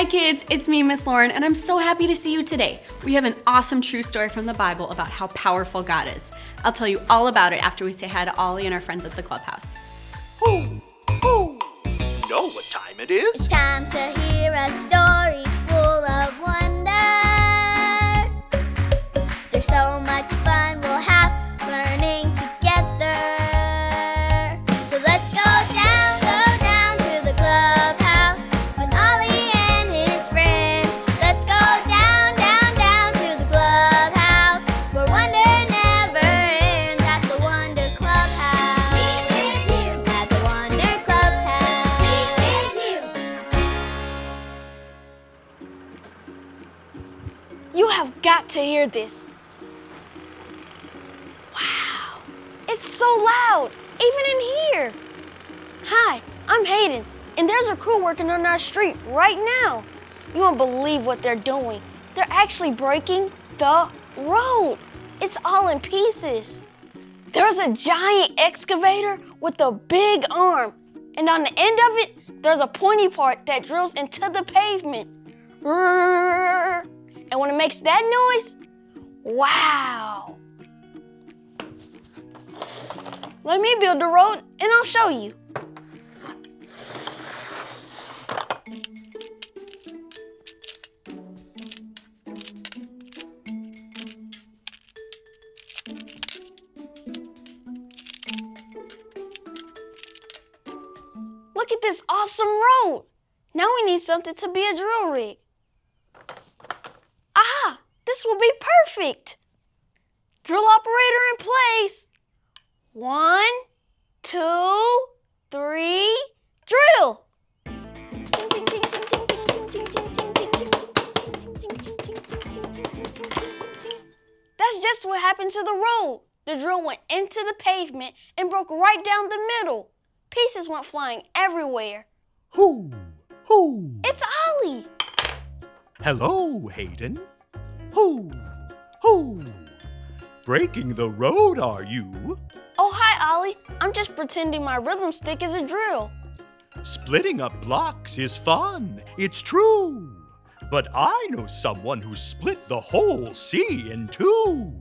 Hi kids, it's me, Miss Lauren, and I'm so happy to see you today. We have an awesome true story from the Bible about how powerful God is. I'll tell you all about it after we say hi to Ollie and our friends at the clubhouse. Ho, ho! You know what time it is? It's time to hear a story full of wonder. There's so much fun we'll have learning together. So let's go down to the clubhouse with Ollie and his friends. Let's go down to the clubhouse where wonder never ends at the Wonder Clubhouse. Meet with you at the Wonder Clubhouse. Meet with you. You have got to hear this. Wow, it's so loud, even in here. Hi, I'm Hayden, and there's a crew working on our street right now. You won't believe what they're doing. They're actually breaking the road. It's all in pieces. There's a giant excavator with a big arm, and on the end of it, there's a pointy part that drills into the pavement. And when it makes that noise, wow! Let me build the road and I'll show you. Look at this awesome road. Now we need something to be a drill rig. Aha! This will be perfect. Drill operator in place. 1, 2, 3, drill! That's just what happened to the road. The drill went into the pavement and broke right down the middle. Pieces went flying everywhere. Ho, ho! It's Ollie. Hello, Hayden. Ho, ho! Breaking the road, are you? Oh, hi, Ollie. I'm just pretending my rhythm stick is a drill. Splitting up blocks is fun, it's true. But I know someone who split the whole sea in two.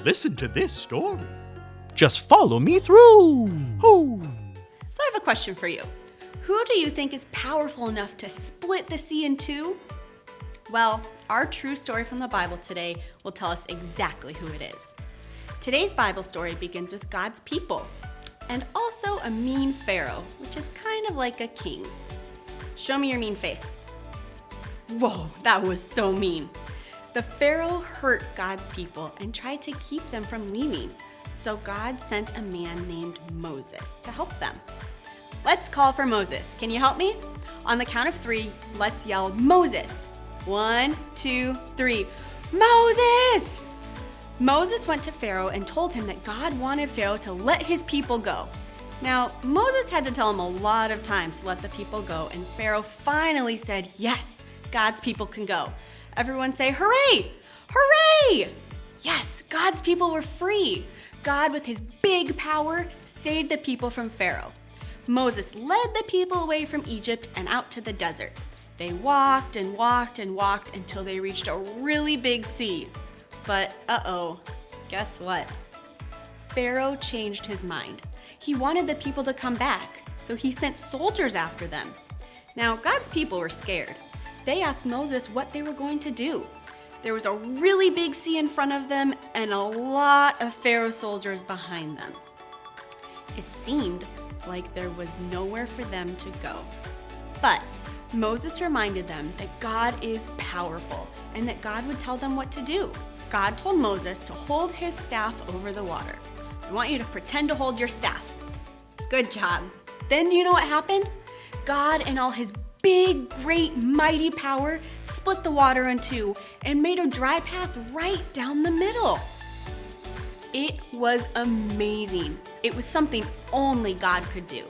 Listen to this story. Just follow me through. Ho! So I have a question for you. Who do you think is powerful enough to split the sea in two? Well, our true story from the Bible today will tell us exactly who it is. Today's Bible story begins with God's people and also a mean Pharaoh, which is kind of like a king. Show me your mean face. Whoa, that was so mean. The Pharaoh hurt God's people and tried to keep them from leaving. So God sent a man named Moses to help them. Let's call for Moses. Can you help me? On the count of 3, let's yell Moses. 1, 2, 3. Moses! Moses went to Pharaoh and told him that God wanted Pharaoh to let his people go. Now, Moses had to tell him a lot of times to let the people go, and Pharaoh finally said, yes, God's people can go. Everyone say, hooray! Hooray! Yes, God's people were free. God, with his big power, saved the people from Pharaoh. Moses led the people away from Egypt and out to the desert. They walked and walked and walked until they reached a really big sea. But guess what? Pharaoh changed his mind. He wanted the people to come back, so he sent soldiers after them. Now, God's people were scared. They asked Moses what they were going to do. There was a really big sea in front of them and a lot of Pharaoh soldiers behind them. It seemed like there was nowhere for them to go. But Moses reminded them that God is powerful and that God would tell them what to do. God told Moses to hold his staff over the water. I want you to pretend to hold your staff. Good job. Then do you know what happened? God, in all his big, great, mighty power, split the water in two and made a dry path right down the middle. It was amazing. It was something only God could do.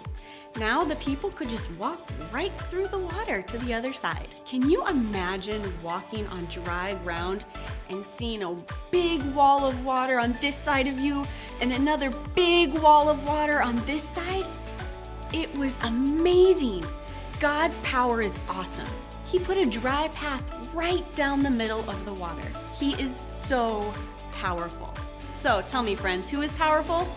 Now the people could just walk right through the water to the other side. Can you imagine walking on dry ground and seeing a big wall of water on this side of you and another big wall of water on this side? It was amazing. God's power is awesome. He put a dry path right down the middle of the water. He is so powerful. So tell me, friends, who is powerful?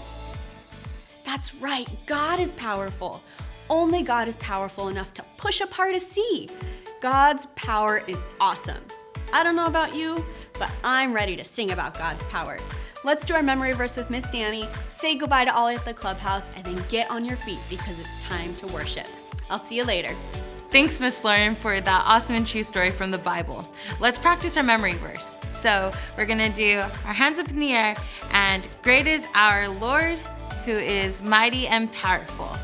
That's right, God is powerful. Only God is powerful enough to push apart a sea. God's power is awesome. I don't know about you, but I'm ready to sing about God's power. Let's do our memory verse with Miss Danny, say goodbye to Ollie at the clubhouse, and then get on your feet because it's time to worship. I'll see you later. Thanks, Miss Lauren, for that awesome and true story from the Bible. Let's practice our memory verse. So we're gonna do our hands up in the air, and great is our Lord who is mighty and powerful.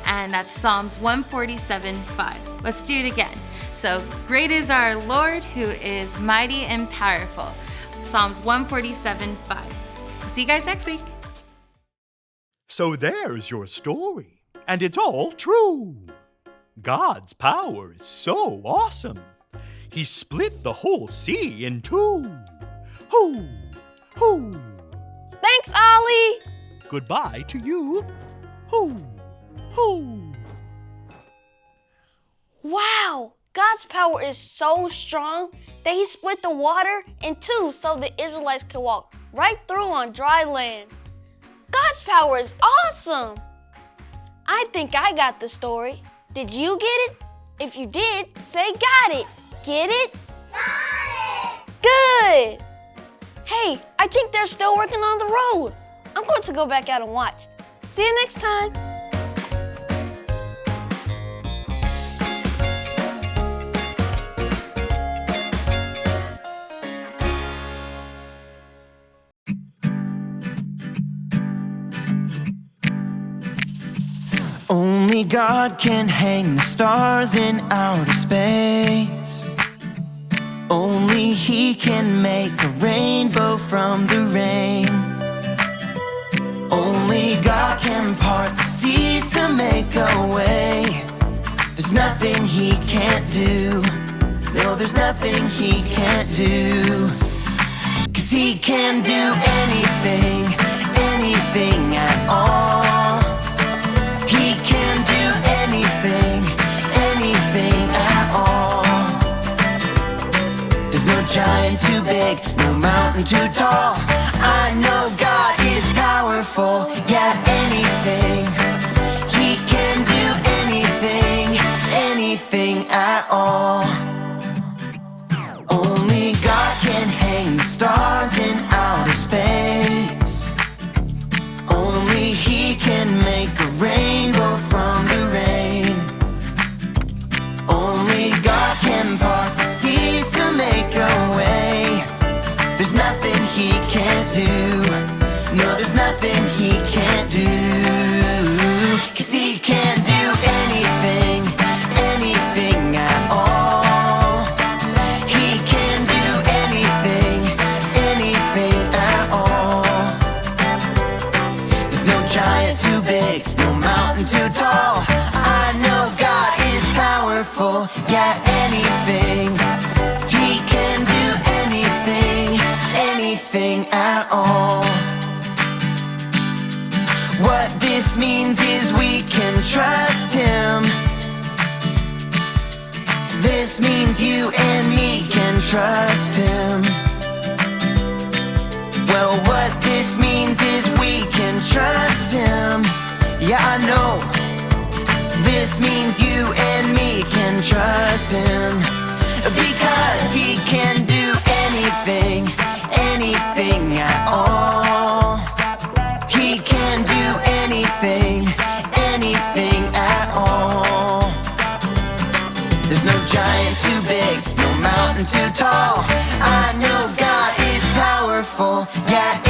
And that's Psalms 147:5. Let's do it again. So great is our Lord who is mighty and powerful. Psalms 147:5. See you guys next week. So there's your story, and it's all true. God's power is so awesome. He split the whole sea in two. Hoo, hoo. Thanks, Ollie. Goodbye to you. Hoo, hoo. Wow, God's power is so strong that he split the water in two so the Israelites could walk right through on dry land. God's power is awesome. I think I got the story. Did you get it? If you did, say got it. Get it? Got it! Good. Hey, I think they're still working on the road. I'm going to go back out and watch. See you next time. Only God can hang the stars in outer space. Only He can make a rainbow from the rain. Only God can part the seas to make a way. There's nothing He can't do. No, there's nothing He can't do. 'Cause He can do anything, anything at all. He can do anything, anything at all. There's no giant too big, no mountain too tall. I know God is powerful, yeah, anything. He can do anything, anything at all. Only God can hang the stars in outer space. Only He can make a rainbow from the rain. Only God can part the seas to make a way. There's nothing He can't do. No, there's nothing He can't do. 'Cause He can do anything, anything at all. He can do anything, anything at all. There's no giant too big, no mountain too tall. I know God is powerful, yeah, anything. He can do anything, anything at all. What this means is we can trust Him. This means you and me can trust Him. Well, what this means is we can trust Him. Yeah, I know. This means you and me can trust Him. Because He can do anything, anything at all. He can do anything, anything at all. There's no giant too big, no mountain too tall. I know God is powerful, yeah,